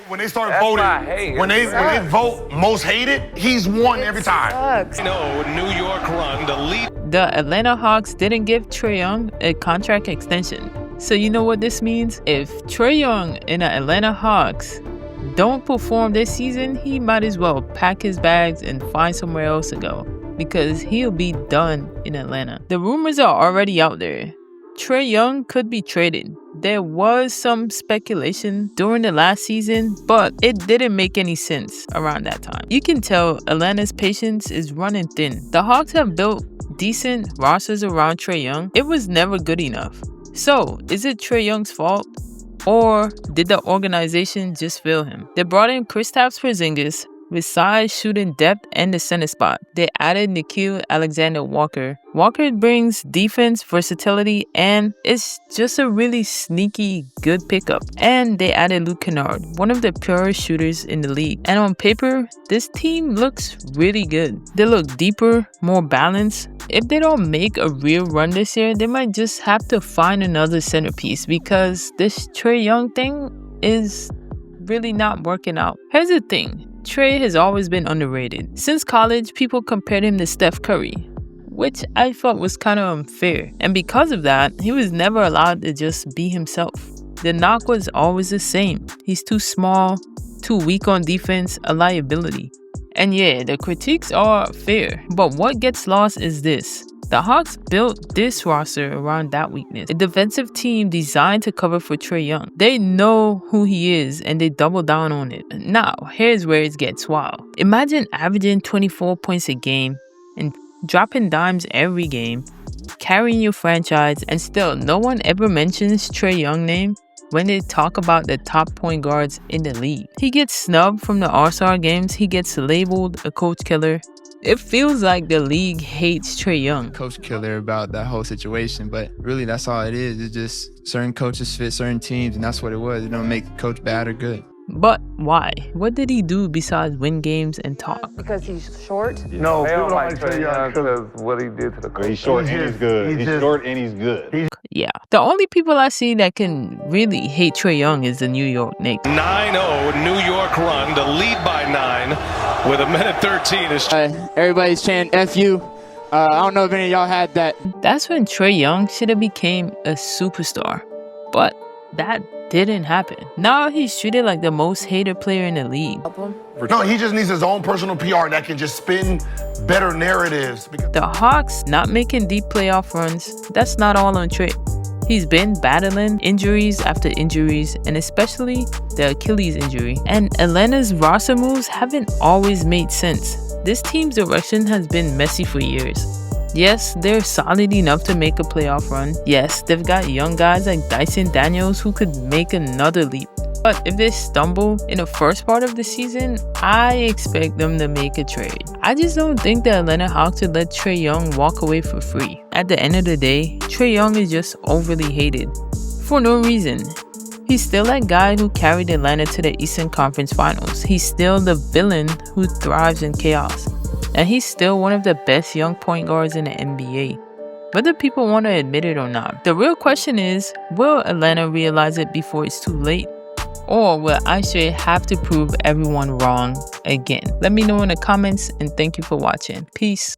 When they start That's voting, why I hate when they vote most hated, he's won every time. Sucks. No, New York run the lead. The Atlanta Hawks didn't give Trae Young a contract extension. So you know what this means? If Trae Young and the Atlanta Hawks don't perform this season, he might as well pack his bags and find somewhere else to go, because he'll be done in Atlanta. The rumors are already out there. Trae Young could be traded. There was some speculation during the last season, but it didn't make any sense around that time. You can tell Atlanta's patience is running thin. The Hawks have built decent rosters around Trae Young. It was never good enough. So, is it Trae Young's fault? Or did the organization just fail him? They brought in Kristaps Porzingis with size, shooting depth, and the center spot. They added Nickeil Alexander-Walker. Walker brings defense, versatility, and it's just a really sneaky good pickup. And they added Luke Kennard, one of the purest shooters in the league. And on paper, this team looks really good. They look deeper, more balanced. If they don't make a real run this year, they might just have to find another centerpiece, because this Trae Young thing is really not working out. Here's the thing. Trae has always been underrated. Since college, people compared him to Steph Curry, which I felt was kind of unfair. And because of that, he was never allowed to just be himself. The knock was always the same. He's too small, too weak on defense, a liability. And yeah, the critiques are fair. But what gets lost is this. The Hawks built this roster around that weakness. A defensive team designed to cover for Trae Young. They know who he is and they double down on it. Now, here's where it gets wild. Imagine averaging 24 points a game and dropping dimes every game, carrying your franchise, and still no one ever mentions Trae Young's name when they talk about the top point guards in the league. He gets snubbed from the All-Star games. He gets labeled a coach killer. It feels like the league hates Trae Young. Coach killer about that whole situation, but really that's all it is. It's just certain coaches fit certain teams, and that's what it was. It don't make the coach bad or good. But why? What did he do besides win games and talk? Because he's short? No, They people don't like Trae Young because what he did to the coach. He's short and he's good. He's short and he's good. Yeah, the only people I see that can really hate Trae Young is the New York Knicks. 9-0 New York run to lead by 9 with a minute 13 is Everybody's chanting F you. I don't know if any of y'all had that. That's when Trae Young should have became a superstar. But that didn't happen. Now he's treated like the most hated player in the league. No, he just needs his own personal PR that can just spin better narratives. The Hawks not making deep playoff runs, that's not all on Trae. He's been battling injuries after injuries, and especially the Achilles injury. And Atlanta's roster moves haven't always made sense. This team's direction has been messy for years. Yes, they're solid enough to make a playoff run. Yes, they've got young guys like Dyson Daniels who could make another leap. But if they stumble in the first part of the season, I expect them to make a trade. I just don't think the Atlanta Hawks would let Trae Young walk away for free. At the end of the day, Trae Young is just overly hated. For no reason. He's still that guy who carried Atlanta to the Eastern Conference Finals. He's still the villain who thrives in chaos. And he's still one of the best young point guards in the NBA. Whether people want to admit it or not. The real question is, will Atlanta realize it before it's too late? Or will Trae have to prove everyone wrong again? Let me know in the comments, and thank you for watching. Peace.